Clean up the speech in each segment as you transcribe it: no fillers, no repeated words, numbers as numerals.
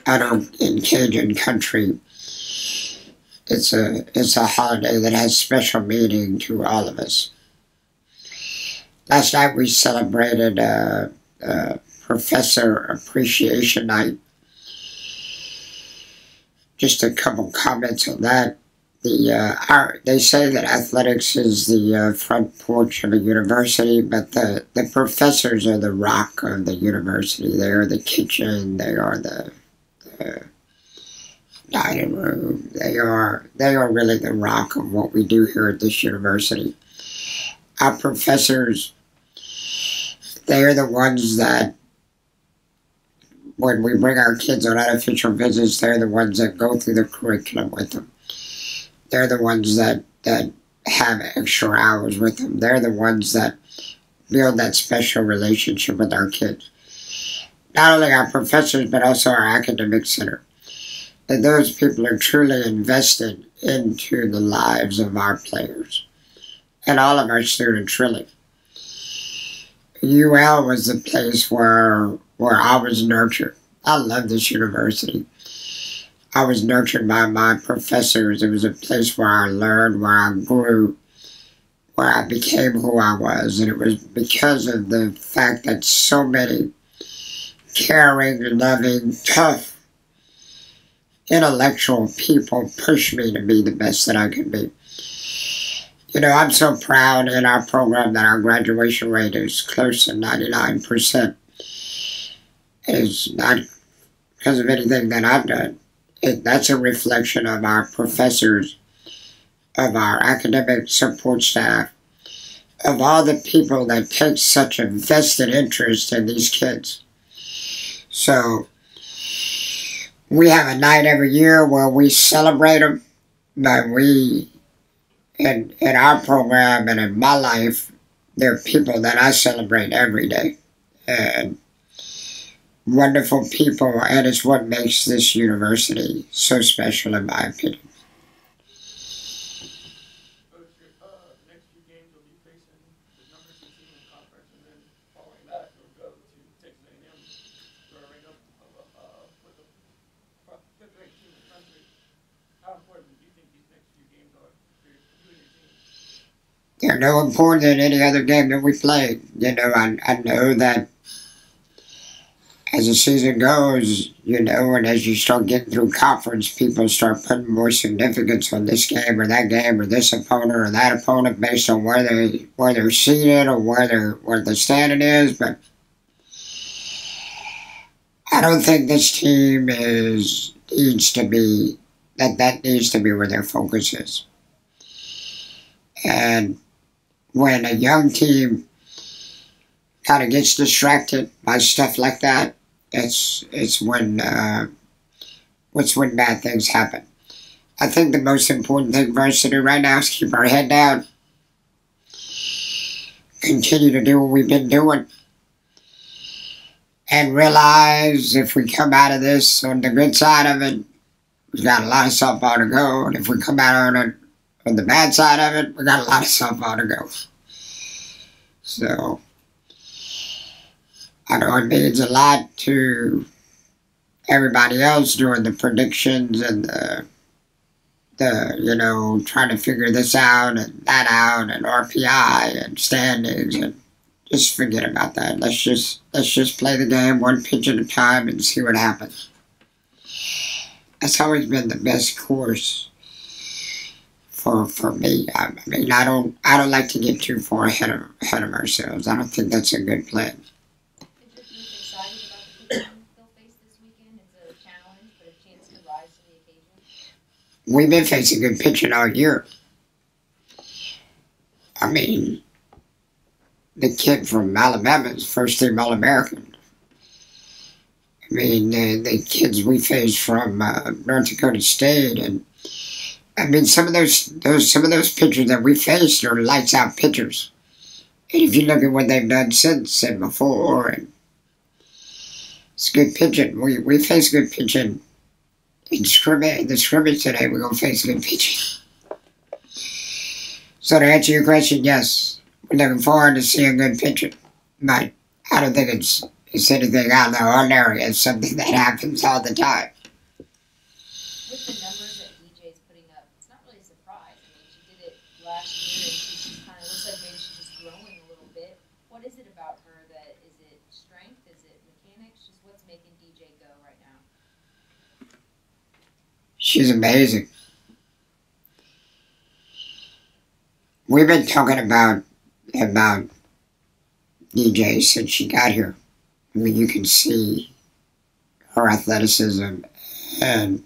I know in Cajun country, it's a holiday that has special meaning to all of us. Last night we celebrated Professor Appreciation Night. Just a couple comments on that. They say that athletics is the front porch of a university, but the professors are the rock of the university. They are the kitchen. They are the dining room. They are really the rock of what we do here at this university. Our professors, they are the ones that, when we bring our kids on unofficial visits, they're the ones that go through the curriculum with them. They're the ones that have extra hours with them. They're the ones that build that special relationship with our kids. Not only our professors, but also our academic center. And those people are truly invested into the lives of our players and all of our students, really. UL was the place where I was nurtured. I love this university. I was nurtured by my professors. It was a place where I learned, where I grew, where I became who I was. And it was because of the fact that so many caring, loving, tough, intellectual people pushed me to be the best that I could be. You know, I'm so proud in our program that our graduation rate is close to 99%. It's not because of anything that I've done. That's a reflection of our professors, of our academic support staff, of all the people that take such a vested interest in these kids. So, we have a night every year where we celebrate them, but in our program and in my life, there are people that I celebrate every day. And wonderful people, and it's what makes this university so special, in my opinion. Next few games will be facing the number 2 team in the conference, and then following that, you'll go to Texas A&M, squaring up with the 5th-ranked team in the country. How important do you think these next few games are for you and your team? They're no important than any other game that we played. You know, I know that as the season goes, you know, and as you start getting through conference, people start putting more significance on this game or that game or this opponent or that opponent based on where they're seated or where the standing is. But I don't think this team needs to be where their focus is. And when a young team kind of gets distracted by stuff like that, it's when bad things happen. I think the most important thing for us to do right now is keep our head down, continue to do what we've been doing, and realize if we come out of this on the good side of it, we've got a lot of softball to go, and if we come out on the bad side of it, we got a lot of softball to go. So, I know it means a lot to everybody else doing the predictions and you know, trying to figure this out and that out and RPI and standings, and just forget about that. Let's just play the game one pitch at a time and see what happens. That's always been the best course for me. I mean, I don't like to get too far ahead of ourselves. I don't think that's a good plan. We've been facing good pitching all year. I mean, the kid from Alabama is first-team All-American. I mean, the kids we faced from North Dakota State, and I mean, some of those pitchers that we faced are lights-out pitchers. And if you look at what they've done since and before, and it's good pitching. We face good pitching. In the scrimmage today, we're going to face good pitching. So to answer your question, yes, we're looking forward to seeing good pitching. But I don't think it's anything out of the ordinary. It's something that happens all the time. With the numbers that DJ's putting up, it's not really a surprise. I mean, she did it last year, and she kind of looks like maybe she's just growing a little bit. What is it about her that, is it strength? Is it mechanics? Just what's making DJ go right now? She's amazing. We've been talking about DJ since she got here. I mean, you can see her athleticism, and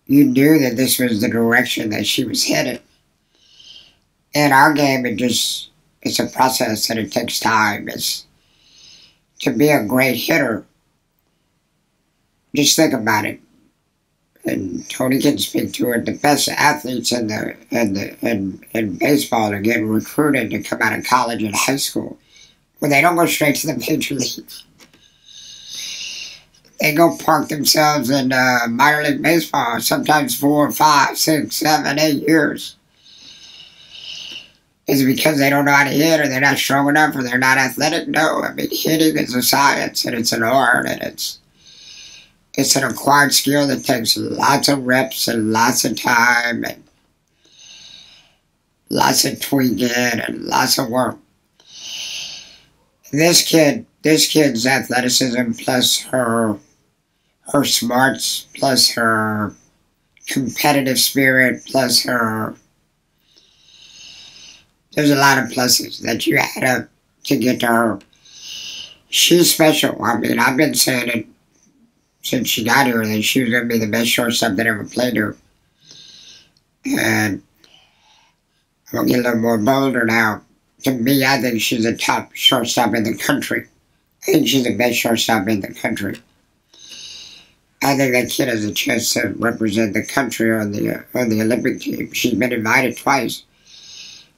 you knew that this was the direction that she was headed. In our game, it's a process and it takes time. It's to be a great hitter. Just think about it. And Tony can speak to it. The best athletes in baseball are getting recruited to come out of college and high school. Well, they don't go straight to the major leagues. They go park themselves in minor league baseball, sometimes 4, 5, 6, 7, 8 years. Is it because they don't know how to hit, or they're not strong enough, or they're not athletic? No, I mean, hitting is a science, and it's an art, and it's an acquired skill that takes lots of reps and lots of time and lots of tweaking and lots of work. This kid's athleticism plus her smarts plus her competitive spirit plus her, there's a lot of pluses that you add up to get to her. She's special. I mean, I've been saying it since she got here that she was going to be the best shortstop that ever played her. And I'm going to get a little more bolder now. To me, I think she's the top shortstop in the country. I think she's the best shortstop in the country. I think that kid has a chance to represent the country on the Olympic team. She's been invited twice.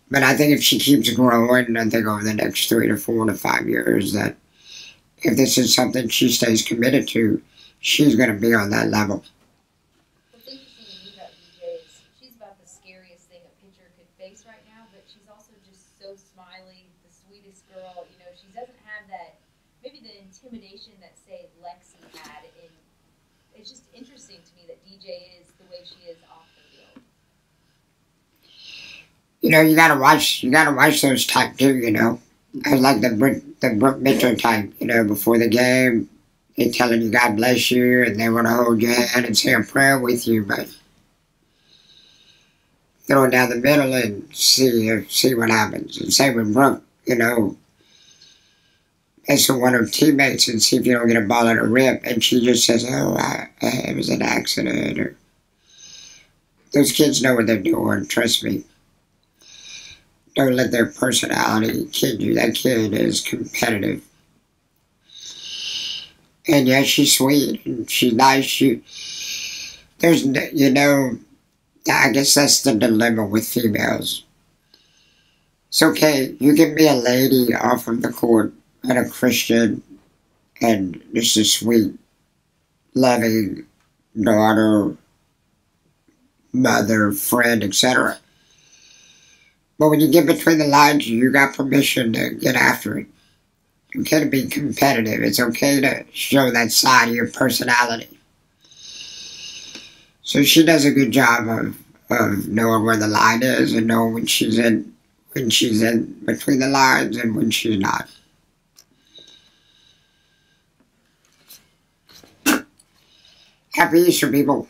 But I think if she keeps growing, I think over the next 3 to 4 to 5 years, that if this is something she stays committed to, she's going to be on that level. What's interesting to me about DJ is she's about the scariest thing a pitcher could face right now, but she's also just so smiley, the sweetest girl. You know, she doesn't have that, maybe the intimidation that, say, Lexi had. And it's just interesting to me that DJ is the way she is off the field. You know, you gotta watch those type too, you know. I like the Brooke Mitchell type, you know, before the game. They're telling you God bless you, and they want to hold your hand and say a prayer with you, but throw it down the middle and see what happens. And same with Brooke, you know. Mess with one of her teammates and see if you don't get a ball in a rip, and she just says, "Oh, it was an accident." Or those kids know what they're doing. Trust me. Don't let their personality kid you. That kid is competitive. And yeah, she's sweet and she's nice. There's, you know, I guess that's the dilemma with females. It's okay, you can be a lady off of the court and a Christian and just a sweet, loving daughter, mother, friend, etc. But when you get between the lines, you got permission to get after it. It's okay to be competitive. It's okay to show that side of your personality. So she does a good job of knowing where the line is and knowing when she's in between the lines and when she's not. Happy Easter, people.